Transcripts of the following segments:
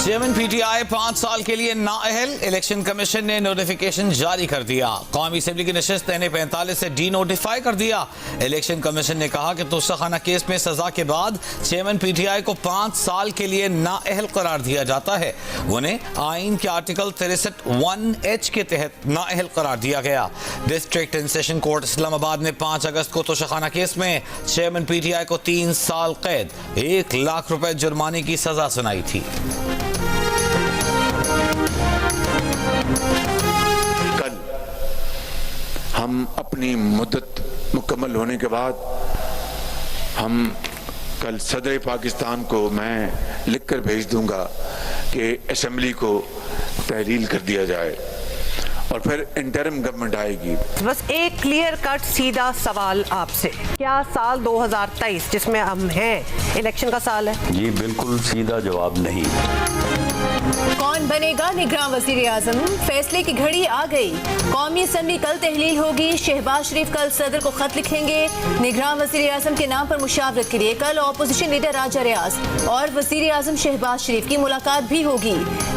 Chairman PTI 5 साल के लिए नाअहल। इलेक्शन कमीशन ने नोटिफिकेशन जारी कर दिया। कौमी असेंबली की नशिस्त N45 से डी नोटिफाई कर दिया। इलेक्शन कमीशन ने कहा कि तोशाखाना केस में सजा के बाद चेयरमैन पीटीआई को 5 साल के लिए नाअहल करार दिया जाता है। उन्हें आइन के आर्टिकल 63(1)H के तहत नाअहल करार दिया गया। District and session court Islamabad ने 5 अगस्त को तोशाखाना केस में चेयरमैन पीटीआई को 3 साल कैद, 1 लाख रुपए जुर्माने की सजा सुनाई थी। कल हम अपनी मुद्दत मुकम्मल होने के बाद हम कल सदर पाकिस्तान को मैं लिखकर भेज दूंगा कि असेंबली को तहलील कर दिया जाए और फिर इंटरिम गवर्नमेंट आएगी। बस एक क्लियर कट सीधा सवाल आपसे, क्या साल 2023 जिसमें हम हैं इलेक्शन का साल है? जी बिल्कुल सीधा जवाब नहीं। कौन बनेगा निगरान वजीर आजम? फैसले की घड़ी आ गई। कौमी असेंबली कल तहलील होगी। शहबाज शरीफ कल सदर को खत लिखेंगे। निगरान वजीर आजम के नाम पर मुशावरत के लिए कल अपोजिशन लीडर राजा रियाज और वजीर आजम शहबाज शरीफ की मुलाकात भी होगी।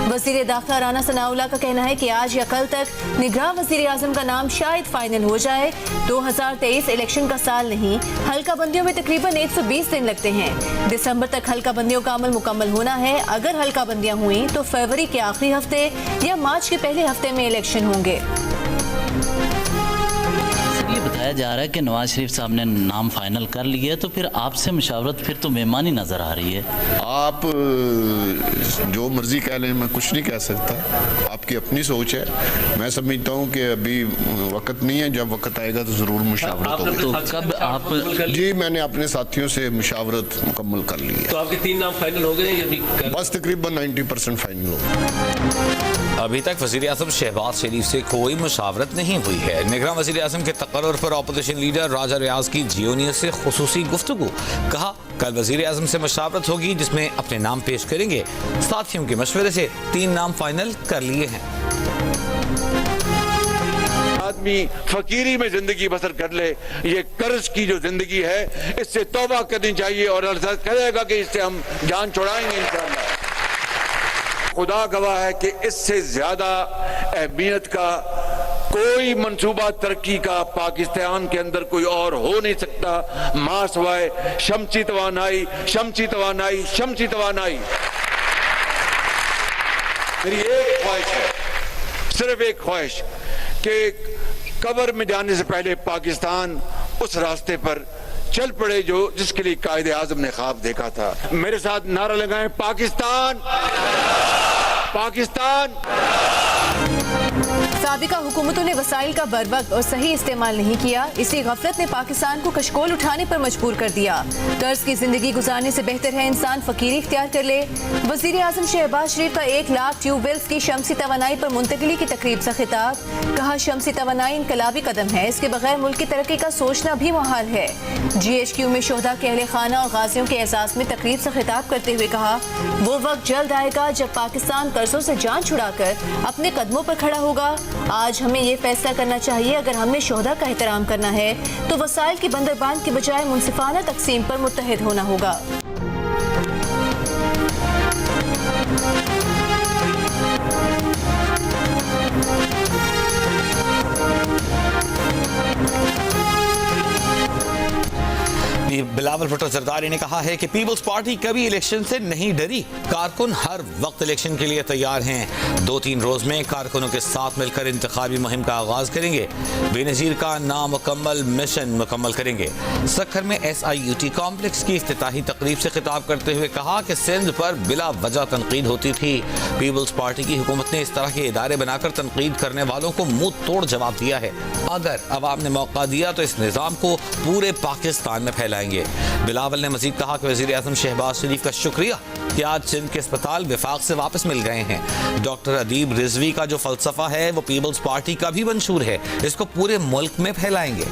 वजीर दाखिला राना सनाउल्लाह का कहना है कि आज या कल तक निगरान वजीर आजम का नाम शायद फाइनल हो जाए। 2023 इलेक्शन का साल नहीं, हल्का बंदियों में तकरीबन 120 दिन लगते हैं। दिसंबर तक हल्का बंदियों का अमल मुकम्मल होना है। अगर हल्का बंदियां हुई तो फरवरी के आखिरी हफ्ते या मार्च के पहले हफ्ते में इलेक्शन होंगे। ये बताया जा रहा है कि नवाज शरीफ साहब ने नाम फाइनल कर लिया है, तो फिर आपसे मुशावरत फिर तो बेईमानी नजर आ रही है। आप जो मर्जी कह लें, मैं कुछ नहीं कह सकता, आपकी अपनी सोच है। मैं समझता हूँ कि अभी वक्त नहीं है, जब वक्त आएगा तो ज़रूर मुशावरत होगी। तो कब आप? जी मैंने अपने साथियों से मुशावरत मुकम्मल कर ली है। तो आपके 3 नाम फाइनल हो गए या अभी? बस तकरीबन 90% फाइनल हो। अभी तक वज़ीर आज़म शहबाज शरीफ से कोई मुशावरत नहीं हुई है। निगरान वज़ीर आज़म के तकर्रुर पर अपोजिशन लीडर राजा रियाज की जियो न्यूज़ से खुसूसी गुफ्तगू। कहा कल वज़ीर आज़म से मुशावरत होगी जिसमें अपने नाम पेश करेंगे। साथियों के मशवरे से 3 नाम फाइनल कर लिए हैं। आदमी फकीरी में जिंदगी बसर कर ले, ये कर्ज की जो जिंदगी है इससे तौबा करनी चाहिए और अल्लाह कहेगा कि इससे हम जान छुड़ाएंगे इंशाअल्लाह। खुदा गवाह है कि इससे ज्यादा अहमियत का कोई मंसूबा तरक्की का पाकिस्तान के अंदर कोई और हो नहीं सकता मासवाए शमसी तवानाई, शमसी तवानाई, शमसी तवानाई। मेरी एक ख्वाहिश है, सिर्फ एक ख्वाहिश, कि कब्र में जाने से पहले पाकिस्तान उस रास्ते पर चल पड़े जो जिसके लिए कायदे आजम ने ख्वाब देखा था। मेरे साथ नारा लगाएं, पाकिस्तान, पाकिस्तान। साबिका हुकूमतों ने वसाइल का बरवक्त और सही इस्तेमाल नहीं किया। इसी गफलत ने पाकिस्तान को कशकोल उठाने पर मजबूर कर दिया। तर्ज की जिंदगी गुजारने से बेहतर है इंसान फकीरी इख्तियार कर ले। वजीर आजम शहबाज शरीफ का 1 लाख ट्यूबवेल्स की शमसी तवानाई पर मुंतकिली की तकरीब से खिताब। कहा शमसी तवानाई इनकलाबी कदम है, इसके बगैर मुल्क की तरक्की का सोचना भी मुहाल है। GHQ में शोहदा के अहले खाना और गाजियों के एजाज में तकरीब से खिताब करते हुए कहा वो वक्त जल्द आएगा जब पाकिस्तान कर्जों से जान छुड़ाकर अपने कदमों पर खड़ा होगा। आज हमें ये फैसला करना चाहिए, अगर हमने शोहदा का एहतराम करना है तो वसाइल की बंदरबांट के बजाय मुनसिफाना तकसीम पर मुत्तहिद होना होगा। बिलावल भुट्टो जरदारी ने कहा है कि पीपल्स पार्टी कभी इलेक्शन से नहीं डरी। कारकुन हर वक्त इलेक्शन के लिए तैयार हैं। 2-3 रोज में कारकुनों के साथ मिलकर इंतखाबी मुहिम का आगाज करेंगे। बेनजीर का नामुकम्मल मिशन मुकम्मल करेंगे। सक्खर में SIUT कॉम्प्लेक्स की इफ्तिताही तकरीब से खिताब करते हुए कहा कि सिंध पर बिला वजह तनकीद होती थी। पीपल्स पार्टी की हुकूमत ने इस तरह के इदारे बनाकर तनकीद करने वालों को मुंह तोड़ जवाब दिया है। अगर अवाम ने मौका दिया तो इस निज़ाम को पूरे पाकिस्तान में फैलाएंगे। बिलावल ने मजीद कहा कि वज़ीर आज़म शहबाज शरीफ का शुक्रिया कि आज सिंध के अस्पताल विफाक से वापस मिल गए हैं। डॉक्टर अदीब रिजवी का जो फलसफा है वो पीपल्स पार्टी का भी मंशूर है, इसको पूरे मुल्क में फैलाएंगे।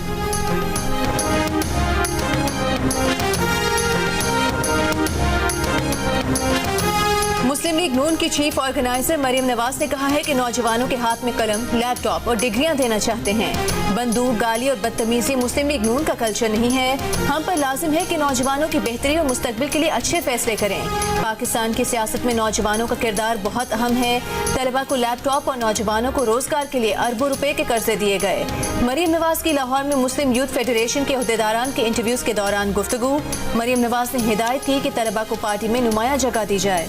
मुस्लिम लीग नून की चीफ ऑर्गेनाइजर मरियम नवाज ने कहा है कि नौजवानों के हाथ में कलम, लैपटॉप और डिग्रियां देना चाहते हैं। बंदूक, गाली और बदतमीजी मुस्लिम लीग नून का कल्चर नहीं है। हम पर लाजिम है कि नौजवानों की बेहतरी और मुस्तकबिल के लिए अच्छे फैसले करें। पाकिस्तान की सियासत में नौजवानों का किरदार बहुत अहम है। तलबा को लैपटॉप और नौजवानों को रोजगार के लिए अरबों रुपए के कर्जे दिए गए। मरियम नवाज की लाहौर में मुस्लिम यूथ फेडरेशन के अहदेदारान के इंटरव्यूज के दौरान गुफ्तगू। मरियम नवाज ने हिदायत की कि तलबा को पार्टी में नुमाया जगह दी जाए।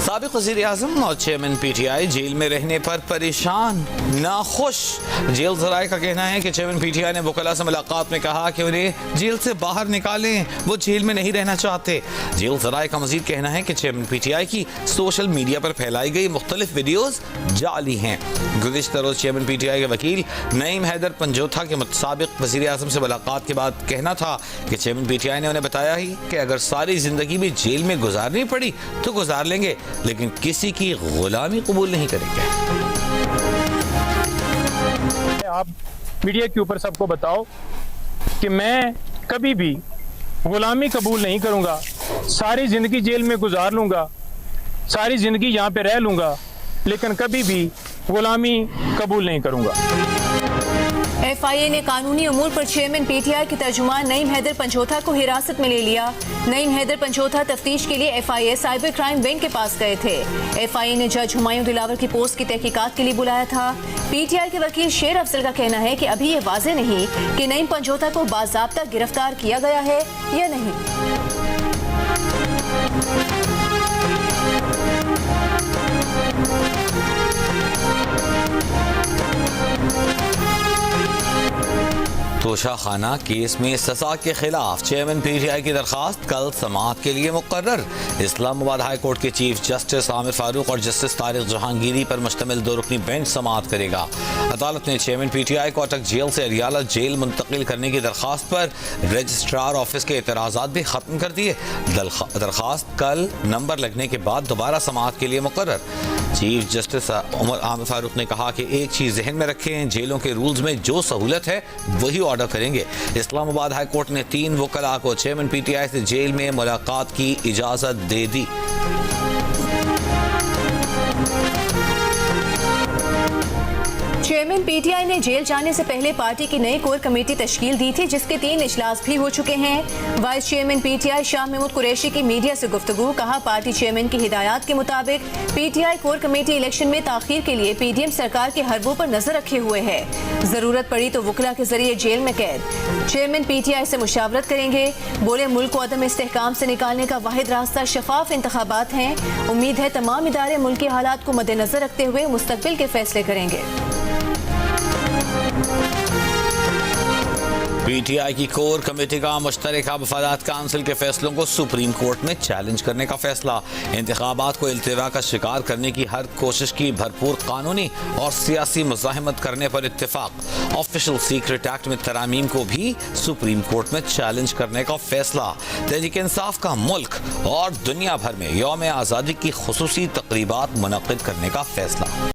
साबिक वज़ीर आज़म और चेयरमैन पीटीआई जेल में रहने पर परेशान, नाखुश। जेल ज़राए का कहना है कि चेयरमैन पीटीआई ने वकला से मुलाकात में कहा कि उन्हें जेल से बाहर निकालें, वो जेल में नहीं रहना चाहते। जेल ज़राए का मज़ीद कहना है कि चेयरमैन पीटीआई की सोशल मीडिया पर फैलाई गई मुख्तलिफ वीडियोज़ जाली हैं। गुज़िश्ता रोज़ चेयरमैन पीटीआई के वकील नईम हैदर पंजोथा के साबिक वज़ीर आज़म से मुलाकात के बाद कहना था कि चेयरमैन पीटीआई ने उन्हें बताया ही कि अगर सारी ज़िंदगी भी जेल में गुजारनी पड़ी तो गुजार लेंगे, लेकिन किसी की गुलामी कबूल नहीं करेंगे। आप मीडिया के ऊपर सबको बताओ कि मैं कभी भी गुलामी कबूल नहीं करूंगा। सारी जिंदगी जेल में गुजार लूंगा, सारी जिंदगी यहाँ पे रह लूंगा, लेकिन कभी भी गुलामी कबूल नहीं करूंगा। FIA ने कानूनी अमूर पर चेयरमैन पीटीआई के तर्जुमान नईम हैदर पंजोथा को हिरासत में ले लिया। नईम हैदर पंजोथा तफ्तीश के लिए FIA साइबर क्राइम विंग के पास गए थे। FIA ने जज हुमायूं दिलावर की पोस्ट की तहकीकात के लिए बुलाया था। पीटीआई के वकील शेर अफजल का कहना है कि अभी ये वाज़ेह नहीं कि नईम पंजोथा को बाज़ाब्ता गिरफ्तार किया गया है या नहीं। तोशाखाना केस में सजा के खिलाफ चेयरमैन पीटीआई की दरखास्त कल समाअत के लिए मुकर्रर। इस्लामाबाद हाई कोर्ट के चीफ जस्टिस आमिर फारूक और जस्टिस तारिक जहांगीरी पर मुश्तमिल 2 रुकनी बेंच समाअत करेगा। अदालत ने चेयरमैन पीटीआई को अटक जेल से अरियाला जेल मुंतकिल करने की दरखास्त पर रजिस्ट्रार ऑफिस के एतराज़ात भी खत्म कर दिए। दरखास्त कल नंबर लगने के बाद दोबारा समाअत के लिए मुकर्रर। चीफ जस्टिस आमिर फारूक ने कहा कि एक चीज़ जहन में रखें, जेलों के रूल्स में जो सहूलत है वही ऑर्डर करेंगे। इस्लामाबाद हाई कोर्ट ने 3 वकला को चेयरमैन पीटीआई से जेल में मुलाकात की इजाजत दे दी। चेयरमैन पीटीआई ने जेल जाने से पहले पार्टी की नई कोर कमेटी तश्कील दी थी, जिसके 3 इजलास भी हो चुके हैं। Vice chairman PTI Shah Mahmood Qureshi की मीडिया से गुफ्तगू। कहा, पार्टी चेयरमैन की हिदायत के मुताबिक पीटीआई कोर कमेटी इलेक्शन में ताखीर के लिए पीडीएम सरकार के हरबों पर नजर रखे हुए है। जरूरत पड़ी तो वकला के जरिए जेल में कैद। चेयरमैन पीटीआई से मुशावरत करेंगे। बोले, मुल्क को अदम इस्तेहकाम से निकालने का वाहिद रास्ता शफाफ इंतखाबात हैं। उम्मीद है तमाम इदारे मुल्क के हालात को मद्देनजर रखते हुए मुस्तकबिल के फैसले करेंगे। पीटीआई की कोर कमेटी का मुश्तरका वफादात काउंसिल के फैसलों को सुप्रीम कोर्ट में चैलेंज करने का फैसला। इंतखाबात को इल्तिवा का शिकार करने की हर कोशिश की भरपूर कानूनी और सियासी मुज़ाहमत करने पर इत्तेफाक। ऑफिशियल सीक्रेट एक्ट में तरामीम को भी सुप्रीम कोर्ट में चैलेंज करने का फैसला। तहरीक इंसाफ का मुल्क और दुनिया भर में यौम आज़ादी की खुसूसी तकरीबात मुनक़िद करने का फैसला।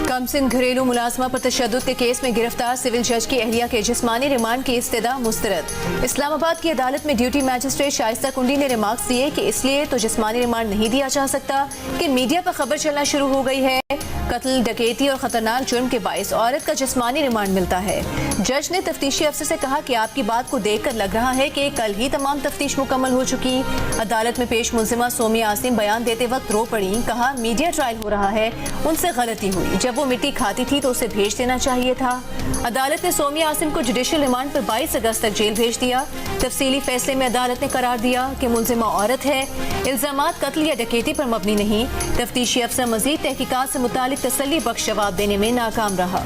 कमसिन घरेलू मुलाजमा पर तशद्दुद के केस में गिरफ्तार सिविल जज की अहलिया के जिस्मानी रिमांड की इस्तदा मुस्तरद। इस्लामाबाद की अदालत में ड्यूटी मैजिस्ट्रेट शाइस्ता कुंडी ने रिमार्क्स दिए कि इसलिए तो जिस्मानी रिमांड नहीं दिया जा सकता कि मीडिया पर खबर चलना शुरू हो गई है। कत्ल, डकैती और खतरनाक जुर्म के बाइस औरत का जिस्मानी रिमांड मिलता है। जज ने तफ्तीशी अफसर से कहा कि आपकी बात को देखकर लग रहा है कि कल ही तमाम तफ्तीश मुकम्मल हो चुकी। अदालत में पेश मुल्जिमा सोमिया आसिम बयान देते वक्त रो पड़ी। कहा, मीडिया ट्रायल हो रहा है, उनसे गलती हुई। जब वो मिट्टी खाती थी तो उसे भेज देना चाहिए था। अदालत ने सोमिया आसिम को जुडिशियल रिमांड पर 22 अगस्त तक जेल भेज दिया। तफसीली फैसले में अदालत ने करार दिया कि मुल्जिमा औरत है, इल्जामात कत्ल या डकैती पर मबनी नहीं। तफ्तीशी अफसर मजीद तहकीकात से मुतालिक तसल्ली बख्श जवाब देने में नाकाम रहा।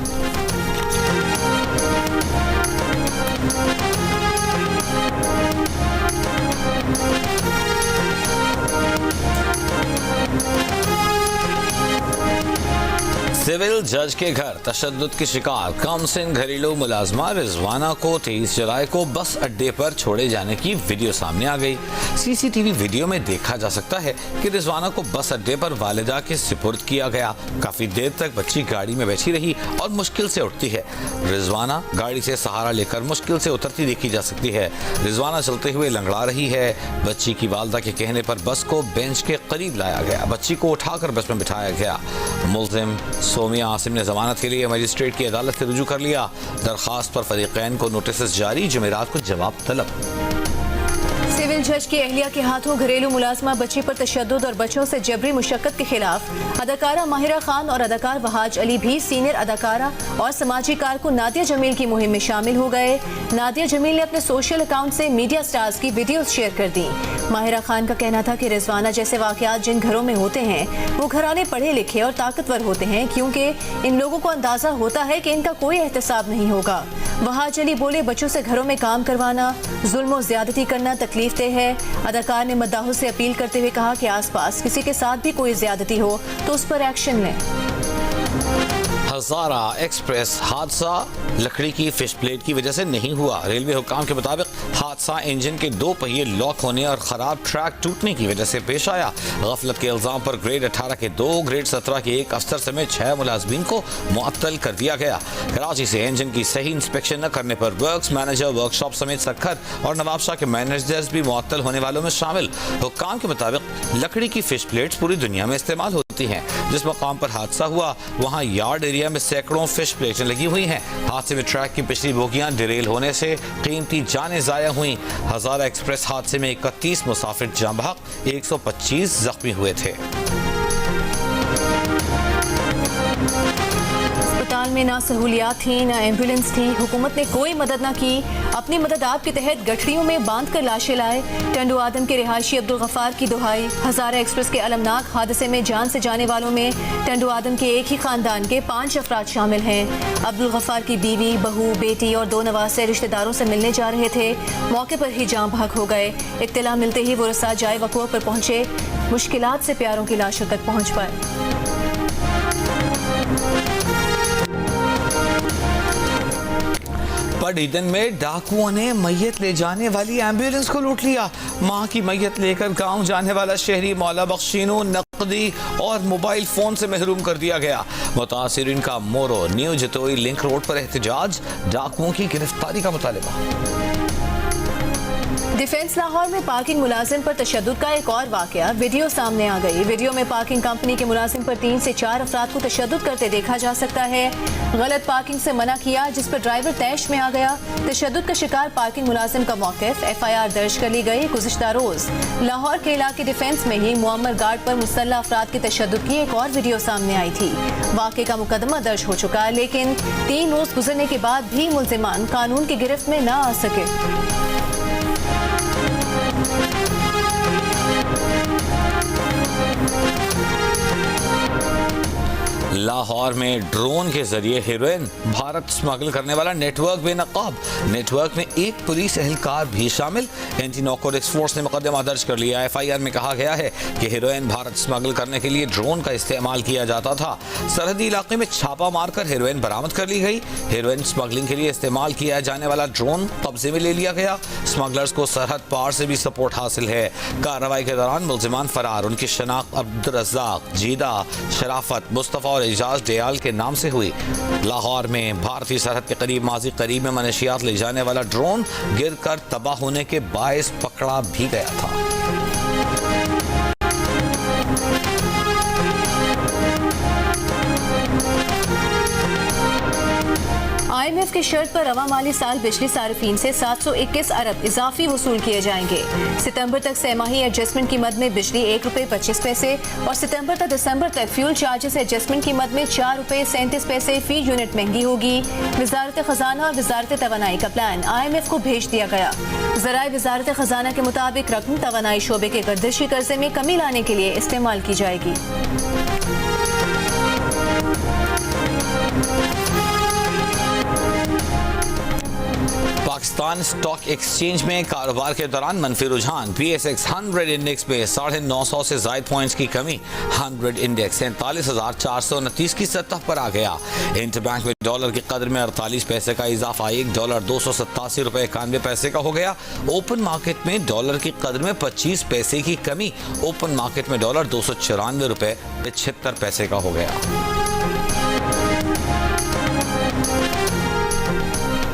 सिविल जज के घर तशद्दुद की शिकार कम सिन घरेलू मुलाजमा रिजवाना को 23 जुलाई को बस अड्डे पर छोड़े जाने की वीडियो सामने आ गई। सीसीटीवी वीडियो में देखा जा सकता है कि रिजवाना को बस अड्डे पर वालिदा के सुपुर्द किया गया। काफी देर तक बच्ची गाड़ी में बैठी रही और मुश्किल से उठती है। रिजवाना गाड़ी से सहारा लेकर मुश्किल से उतरती देखी जा सकती है। रिजवाना चलते हुए लंगड़ा रही है। बच्ची की वालिदा के कहने पर बस को बेंच के करीब लाया गया। बच्ची को उठाकर बस में बिठाया गया। मुल्जिम सोमिया आसिम ने जमानत के लिए मजिस्ट्रेट की अदालत से रुजू कर लिया। दरखास्त पर फरीकैन को नोटिस जारी, जुमेरात को जवाब तलब। सिविल जज की अहलिया के हाथों घरेलू मुलाजमा बच्ची पर तशद्दुद और बच्चों से जबरी मुशक्कत के खिलाफ अदाकारा माहिरा खान और अदाकार वहाज अली भी सीनियर अदाकारा और समाजी कारकुन नादिया जमील की मुहिम में शामिल हो गए। नादिया जमील ने अपने सोशल अकाउंट से मीडिया स्टार्स की वीडियोस शेयर कर दी। माहिरा खान का कहना था कि रिजवाना जैसे वाकयात जिन घरों में होते हैं वो घराने पढ़े लिखे और ताकतवर होते हैं, क्योंकि इन लोगों को अंदाजा होता है कि इनका कोई एहतसाब नहीं होगा। वहाज अली बोले, बच्चों से घरों में काम करवाना, जुल्म और ज्यादती करना तकलीफ दे है। अदाकार ने मद्दाहों से अपील करते हुए कहा कि आसपास किसी के साथ भी कोई ज्यादती हो तो उस पर एक्शन लें। हजारा एक्सप्रेस हादसा लकड़ी की फिश प्लेट की वजह से नहीं हुआ। रेलवे हुक्काम के मुताबिक हादसा इंजन के 2 पहिए लॉक होने और खराब ट्रैक टूटने की वजह से पेश आया। गफलत के इल्जाम पर ग्रेड 18 के 2, ग्रेड 17 के 1 अफसर समेत 6 मुलाजमीन को मुअत्तल कर दिया गया। कराची से इंजन की सही इंस्पेक्शन न करने पर वर्क्स मैनेजर, वर्कशॉप समेत सखर और नवाबशाह के मैनेजर्स भी मुअत्तल होने वालों में शामिल। हुक्काम के मुताबिक लकड़ी की फिश प्लेट्स पूरी दुनिया में इस्तेमाल होती हैं। जिस मकाम पर हादसा हुआ वहाँ यार्ड एरिया में सैकड़ों फिश प्लेटें लगी हुई हैं। हादसे में ट्रैक की पिछली बोगियां डिरेल होने से कीमती जानें जाया हुई। हजारा एक्सप्रेस हादसे में 31 मुसाफिर जाँ बहक, 125 जख्मी हुए थे। अस्पताल में ना सहूलियात थी, ना एम्बुलेंस थी। हुकूमत ने कोई मदद ना की। अपनी मदद आप के तहत गठरियों में बांध कर लाशें लाए। टंडू आदम के रिहायशी अब्दुल गफ्फार की दुहाई। हजारा एक्सप्रेस के अलमनाक हादसे में जान से जाने वालों में टंडू आदम के एक ही खानदान के 5 अफराद शामिल हैं। अब्दुल गफ्फार की बीवी, बहू, बेटी और 2 नवासे रिश्तेदारों से मिलने जा रहे थे। मौके पर ही जान बहक हो गए। इत्तला मिलते ही वो रसा जाए वक़्वा पर पहुंचे। मुश्किलात से प्यारों की लाशों तक पहुंच पाए। पडीदन में डाकुओं ने मैयत ले जाने वाली एम्बुलेंस को लूट लिया। मां की मैयत लेकर गांव जाने वाला शहरी मौला बख्शीनो नकदी और मोबाइल फोन से महरूम कर दिया गया। मुतासिरीन का मोरो न्यू जतोई लिंक रोड पर एहतजाज, डाकुओं की गिरफ्तारी का मुतालिबा। डिफेंस लाहौर में पार्किंग मुलाजिम पर तशद्दुद का एक और वाकया वीडियो सामने आ गई। वीडियो में पार्किंग कंपनी के मुलाजिम पर 3 से 4 अफराद को तशद्दुद करते देखा जा सकता है। गलत पार्किंग से मना किया, जिस पर ड्राइवर तैश में आ गया। तशद्दुद का शिकार पार्किंग मुलाजिम का मौक़िफ़, FIR दर्ज कर ली गई। गुज़िश्ता रोज लाहौर के इलाके डिफेंस में ही मुअम्मर गार्ड पर मुसल्लह अफराद के तशद्दुद की एक और वीडियो सामने आई थी। वाक़े का मुकदमा दर्ज हो चुका है, लेकिन 3 रोज गुजरने के बाद भी मुल्जिमान कानून की गिरफ्त में न आ सके। लाहौर में ड्रोन के जरिए हेरोइन भारत स्मगल करने वाला नेटवर्क बेनकाब। नेटवर्क में एक पुलिस एहलकार भी शामिल। एंटी नारकोटिक्स फोर्स ने मुकदमा दर्ज कर लिया। FIR में कहा गया है कि हेरोइन भारत स्मगल करने के लिए ड्रोन का इस्तेमाल किया जाता था। सरहदी इलाके में छापा मारकर हेरोइन बरामद कर ली गई। हेरोइन स्मगलिंग के लिए इस्तेमाल किया जाने वाला ड्रोन कब्जे में ले लिया गया। स्मगलर्स को सरहद पार से भी सपोर्ट हासिल है। कार्रवाई के दौरान मुल्जिमान फरार। उनकी शनाख्त अब्दुल रज़्ज़ाक, जीदा, शराफत, मुस्तफ़ा और इजाज दयाल के नाम से हुई। लाहौर में भारतीय सरहद के करीब माजी करीब में मनशियात ले जाने वाला ड्रोन गिरकर तबाह होने के बायस पकड़ा भी गया था। IMF की शर्त पर रवा माली साल बिजली सार्फिन से 721 अरब इजाफी वसूल किए जाएंगे। सितंबर तक सहमाही एडजस्टमेंट की मद में बिजली ₹1.25 और सितंबर तक दिसंबर तक फ्यूल चार्जेस एडजस्टमेंट की मद में ₹4.37 फी यूनिट महंगी होगी। वजारत खजाना और वजारत तवानाई का प्लान IMF को भेज दिया गया। ज़राए वजारत खजाना के मुताबिक रकम तवानाई शोबे के गर्दिशी कर्जे में कमी लाने के लिए इस्तेमाल की जाएगी। बलूचिस्तान स्टॉक एक्सचेंज में कारोबार के दौरान मनफी रुझान। PSX 100 इंडेक्स में 950 से ज्यादा पॉइंट्स की कमी। 100 इंडेक्स 47,429 की सतह पर आ गया। इंटरबैंक में डॉलर की कदर में 48 पैसे का इजाफा, $1 $287.91 का हो गया। ओपन मार्केट में डॉलर की कदर में 25 पैसे की कमी। ओपन मार्केट में डॉलर $294.75 का हो गया।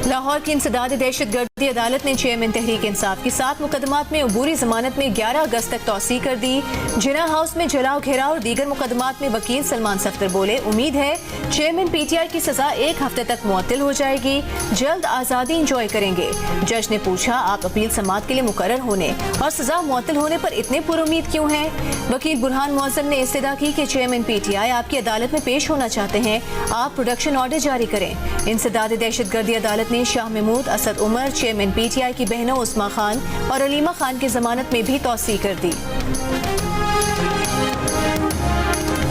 लाहौर की इंसदाद दहशतगर्दी अदालत ने चेयरमैन तहरीक इंसाफ की 7 मुकदमात में अबूरी जमानत में 11 अगस्त तक तौसीह कर दी। जिना हाउस में जलाओ घेराव और दीगर मुकदमात में वकील सलमान सफ्तर बोले, उम्मीद है चेयरमैन PTI की सजा 1 हफ्ते तक मुअत्तल हो जाएगी, जल्द आज़ादी इंजॉय करेंगे। जज ने पूछा, आप अपील समाअत के लिए मुकर्रर होने और सजा मुअत्तल होने पर इतने पुरुमीद क्यों हैं? वकील बुरहान मुअज्जम ने इस्तदा की कि चेयरमैन PTI आपकी अदालत में पेश होना चाहते हैं, आप प्रोडक्शन ऑर्डर जारी करें। इंसदाद दहशतगर्दी अदालत ने शाह महमूद, असद उमर, चेयरमैन PTI की बहनों उस्मा खान और अलीमा खान की जमानत में भी तौसीह कर दी।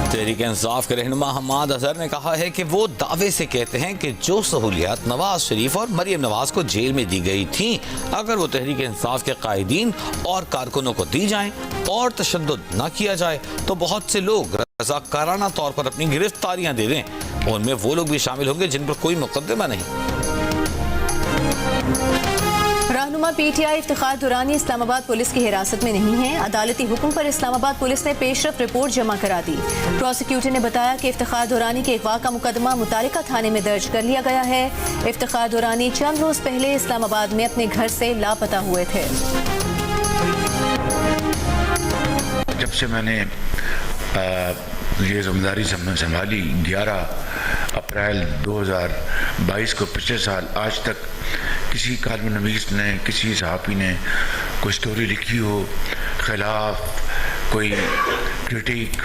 तहरीक इंसाफ के रहनुमा हम्माद अजहर ने कहा है कि वो दावे से कहते हैं कि जो सहूलियात नवाज शरीफ और मरियम नवाज को जेल में दी गई थी, अगर वो तहरीक इंसाफ के कायदीन और कारकुनों को दी जाएं और तशद्दुद न किया जाए तो बहुत से लोग रज़ाकाराना तौर पर अपनी गिरफ्तारियां दे दें। उनमें वो लोग भी शामिल होंगे जिन पर कोई मुकदमा नहीं। रहनुमा PTI इफ्तिखार दुरानी इस्लामाबाद पुलिस की हिरासत में नहीं है। अदालती हुक्म पर इस्लामाबाद पुलिस ने पेशरफ रिपोर्ट जमा करा दी। प्रोसिक्यूटर ने बताया कि इफ्तिखार दुरानी के अगवा का मुकदमा मुतालिका थाने में दर्ज कर लिया गया है। इफ्तिखार दुरानी चंद रोज पहले इस्लामाबाद में अपने घर से लापता हुए थे। जब से मैंने ये जिम्मेदारी संभाली 11 अप्रैल 2022 को, पिछले साल आज तक किसी कालम नवीस ने, किसी सहाफ़ी ने कोई स्टोरी लिखी हो, खिलाफ कोई क्रिटिक,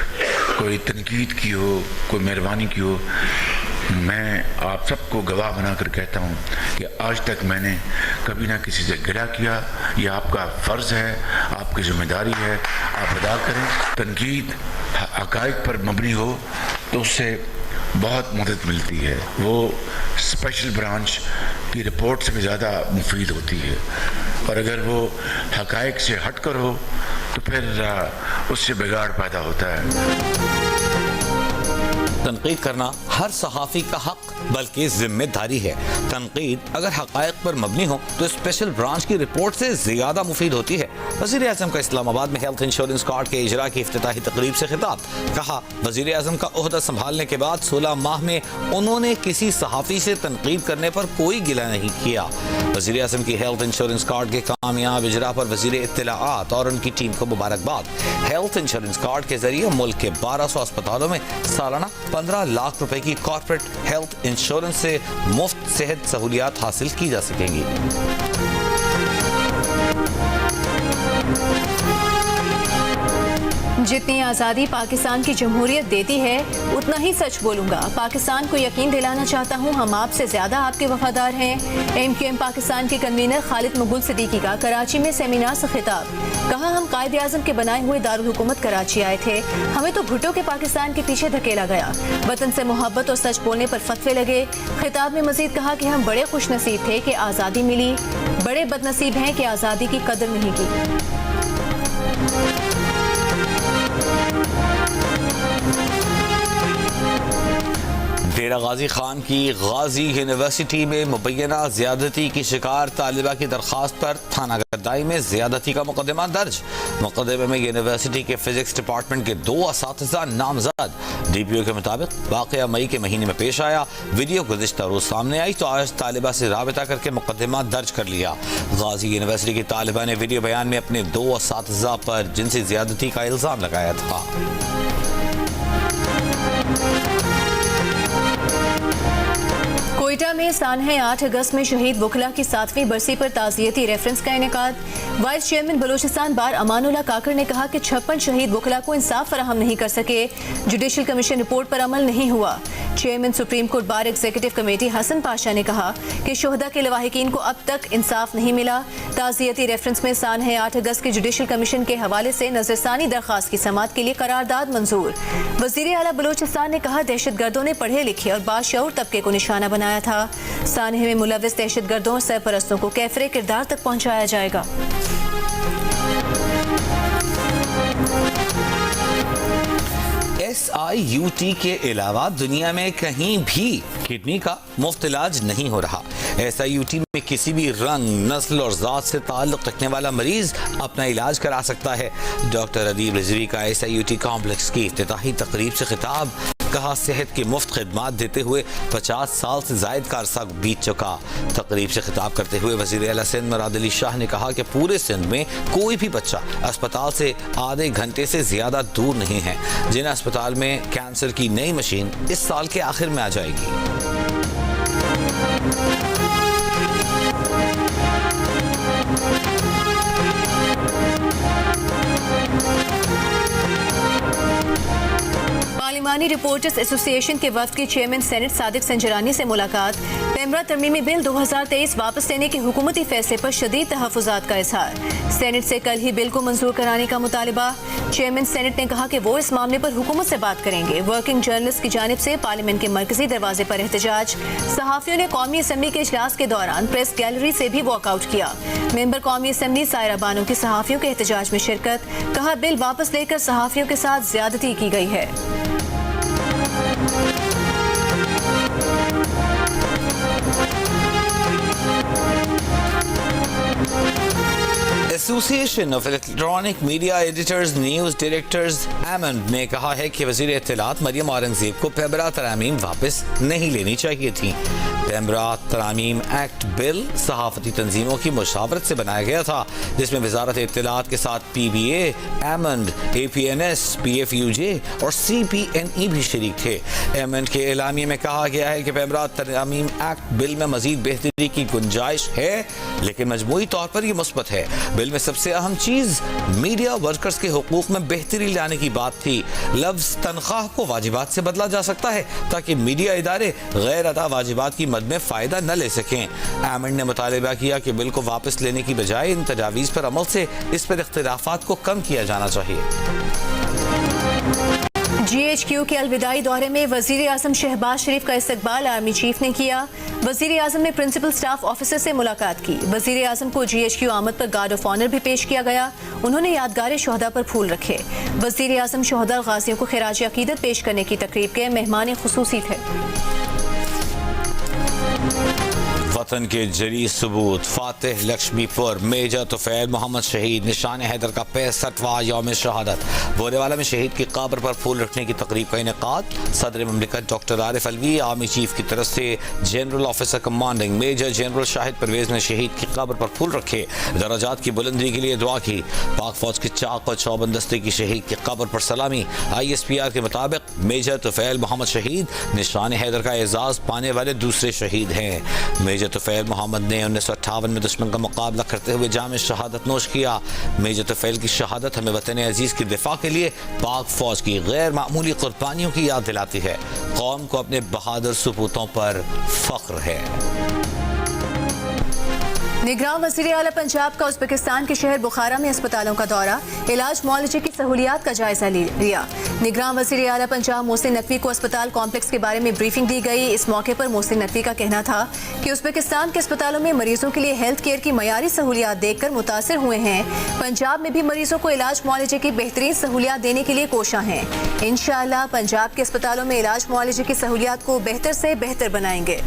कोई तनकीद की हो, कोई मेहरबानी की हो, मैं आप सबको गवाह बनाकर कहता हूँ कि आज तक मैंने कभी ना किसी से गिला किया। ये आपका फ़र्ज़ है, आपकी ज़िम्मेदारी है, आप अदा करें। तनकीद हक़ाइक़ पर मबनी हो तो उससे बहुत मदद मिलती है, वो स्पेशल ब्रांच की रिपोर्ट से भी ज़्यादा मुफीद होती है, और अगर वो हक़ाइक़ से हट कर हो तो फिर उससे बिगाड़ पैदा होता है। तनकीद करना हर सहाफ़ी का हक बल्कि जिम्मेदारी है। तनकीद अगर हक़ाइक़ पर मबनी हो तो स्पेशल ब्रांच की रिपोर्ट से ज़्यादा मुफीद होती है। वज़ीर आज़म का इस्लामाबाद में हेल्थ इंश्योरेंस कार्ड के इजरा की इफ्तिताही तकरीब से खिताब। कहा, वज़ीर आज़म का ओहदा संभालने के बाद 16 माह में उन्होंने किसी सहाफ़ी से तनकीद करने पर कोई गिला नहीं किया। वज़ीर आज़म की हेल्थ इंश्योरेंस कार्ड के कामयाब इजरा पर वज़ीर इत्तलाआत और उनकी टीम को मुबारकबाद। हेल्थ इंश्योरेंस कार्ड के जरिए मुल्क के 1200 अस्पतालों में सालाना 15 लाख रुपए की कॉर्पोरेट हेल्थ इंश्योरेंस से मुफ्त सेहत सहूलियात हासिल की जा सकेंगी। जितनी आज़ादी पाकिस्तान की जमहूरियत देती है उतना ही सच बोलूंगा। पाकिस्तान को यकीन दिलाना चाहता हूँ, हम आपसे ज़्यादा आपके वफादार हैं। MQM पाकिस्तान के कन्वीनर खालिद मकबूल सिद्दीकी का कराची में सेमिनार से खिताब। कहा, हम कायदे आज़म के बनाए हुए दारुल हुकूमत कराची आए थे, हमें तो भुट्टो के पाकिस्तान के पीछे धकेला गया। वतन से मोहब्बत और सच बोलने पर फतवे लगे। खिताब में मजीद कहा कि हम बड़े खुश नसीब थे कि आज़ादी मिली, बड़े बदनसीब हैं कि आज़ादी की कदर नहीं की। डेरा गाजी खान की गाजी यूनिवर्सिटी में मुबैना ज्यादती की शिकार तालिबा की दरख्वास्त पर थाना गद्दाई में ज्यादती का मुकदमा दर्ज। मुकदमे में यूनिवर्सिटी के फिजिक्स डिपार्टमेंट के 2 असातिज़ा नामजद। DPO के मुताबिक वाक़या मई के महीने में पेश आया। वीडियो गुज़िश्ता रोज सामने आई तो आज तालिबा से राबिता करके मुकदमा दर्ज कर लिया। गाजी यूनिवर्सिटी की तालिबा ने वीडियो बयान में अपने 2 असातिज़ा पर जिनसी ज्यादती का इल्ज़ाम लगाया था। कोयटा में सानहे 8 अगस्त में शहीद वकला की 7वीं बरसी पर ताज़ियती रेफरेंस का इनेकाद। वाइस चेयरमैन बलूचिस्तान बार अमानुल्लाह काकर ने कहा कि 56 शहीद वकला को इंसाफ फराहम नहीं कर सके, जुडिशल कमीशन रिपोर्ट पर अमल नहीं हुआ। Chairman supreme court bar executive committee Hasan Pasha ने कहा कि शुहदा के लवाहिकीन को अब तक इंसाफ नहीं मिला। ताज़ियती रेफरेंस में सानहे 8 अगस्त के जुडिशल कमीशन के हवाले से नजरसानी दरख्वास्त की समाअत के लिए करारदाद मंजूर। वज़ीर आला बलूचिस्तान ने कहा, दहशत गर्दों ने पढ़े लिखे और बाशऊर तबके को निशाना बनाया था। کیا سانحے میں ملوث دہشت گردوں اور سرپرستوں کو کیفر کردار تک پہنچایا جائے گا۔ SIUT کے علاوہ دنیا میں کہیں بھی کڈنی کا مفت علاج نہیں ہو رہا۔ SIUT میں کسی بھی رنگ، نسل اور ذات سے تعلق رکھنے والا مریض اپنا علاج کرا سکتا ہے۔ ڈاکٹر ادیب رضوی کا SIUT کمپلیکس کی افتتاحی تقریب سے خطاب، کہا صحت کی مفت خدمات دیتے ہوئے 50 سال سے زائد کا عرصہ بیت چکا۔ تقریب سے خطاب کرتے ہوئے وزیر اعلیٰ سندھ مراد علی شاہ نے کہا کہ پورے سندھ میں کوئی بھی بچہ اسپتال سے آدھے گھنٹے سے زیادہ دور نہیں ہے۔ جن اسپتال میں کینسر کی نئی مشین اس سال کے آخر میں آ جائے گی۔ پارلیمانی رپورٹرز ایسوسی ایشن کے وفد کی چیئرمین سینٹ صادق سنجرانی سے ملاقات، پیمرا ترمیمی بل 2023 واپس لینے کے حکومتی فیصلے پر شدید تحفظات کا اظہار، سینٹ سے کل ہی بل کو منظور کرانے کا مطالبہ، چیئرمین سینٹ نے کہا کہ وہ اس معاملے پر حکومت سے بات کریں گے۔ ورکنگ جرنلسٹ کی جانب سے پارلیمنٹ کے مرکزی دروازے پر احتجاج، صحافیوں نے قومی اسمبلی کے اجلاس کے دوران پریس گیلری سے بھی واک آؤٹ کیا، ممبر قومی اسمبلی سائرہ بانو کی صحافیوں کے احتجاج میں شرکت، کہا بل واپس لے کر صحافیوں کے ساتھ زیادتی کی گئی ہے۔ Association of electronic media editors news directors ایمنڈ نے کہا ہے کہ وزیر اطلاعات مریم اورنگزیب کو پیمرا ترامیم واپس نہیں لینی چاہیے تھیں۔ پیمرا ترامیم ایکٹ بل صحافتی تنظیموں کی مشاورت سے بنایا گیا تھا، جس میں وزارت اطلاعات کے ساتھ PBA، ایمنڈ، APNS، PFUJ اور CPNE بھی شریک تھے۔ ایمنڈ کے اعلامیے میں کہا گیا ہے کہ پیمرا ترامیم ایکٹ بل میں مزید بہتری کی گنجائش ہے، لیکن مجموعی طور پر یہ مثبت ہے۔ بل میں سب سے اہم چیز میڈیا ورکرز کے حقوق میں بہتری لانے کی بات تھی۔ لفظ تنخواہ کو واجبات سے بدلا جا سکتا ہے تاکہ میڈیا ادارے غیر ادا واجبات کی مد میں فائدہ نہ لے سکیں۔ ایمنڈ نے مطالبہ کیا کہ بل کو واپس لینے کی بجائے ان تجاویز پر عمل سے اس پر اختلافات کو کم کیا جانا چاہیے۔ GHQ کے الوداعی دورے میں وزیر اعظم شہباز شریف کا استقبال آرمی چیف نے کیا، وزیر اعظم نے پرنسپل سٹاف آفیسر سے ملاقات کی، وزیر اعظم کو GHQ آمد پر گارڈ آف آنر بھی پیش کیا گیا، انہوں نے یادگار شہداء پر پھول رکھے۔ وزیر اعظم شہداء غازیوں کو خراج عقیدت پیش کرنے کی تقریب کے مہمان خصوصی تھے۔ وطن کے جری ثبوت فاتح لکشمی پور میجر طفیل محمد شہید نشان حیدر کا 65واں یوم شہادت، بورے والا میں شہید کی قبر پر پھول رکھنے کی تقریب کا انعقاد، صدر مملکت doctor Arif Alvi army chief کی طرف سے general officer commanding major general Shahid Pervez نے شہید کی قبر پر پھول رکھے، درجات کی بلندی کے لیے دعا کی، پاک فوج کے چاق اور چوبند دستے کی شہید کی قبر پر سلامی۔ ISPR کے مطابق میجر طفیل محمد شہید نشان حیدر کا اعزاز پانے والے دوسرے شہید ہیں۔ میجر طفیل محمد نے 1958 میں دشمن کا مقابلہ کرتے ہوئے جام شہادت نوش کیا۔ میجر طفیل کی شہادت ہمیں وطن عزیز کی دفاع کے لیے پاک فوج کی غیر معمولی قربانیوں کی یاد دلاتی ہے، قوم کو اپنے بہادر سپوتوں پر فخر ہے۔ نگراں وزیر اعلیٰ پنجاب کا ازبکستان کے شہر بخارا میں اسپتالوں کا دورہ، علاج معالجے کی سہولیات کا جائزہ لیا۔ نگراں وزیر اعلیٰ پنجاب محسن نقوی کو اسپتال کمپلیکس کے بارے میں بریفنگ دی گئی۔ اس موقع پر محسن نقوی کا کہنا تھا کہ ازبکستان کے اسپتالوں میں مریضوں کے لیے ہیلتھ کیئر کی معیاری سہولیات دیکھ کر متاثر ہوئے ہیں، پنجاب میں بھی مریضوں کو علاج معالجے کی بہترین سہولیات دینے کے لیے کوشاں ہیں۔ انشاءاللہ پنجاب کے اسپتالوں میں علاج معالجے کی سہولیات کو بہتر سے بہتر بنائیں گے۔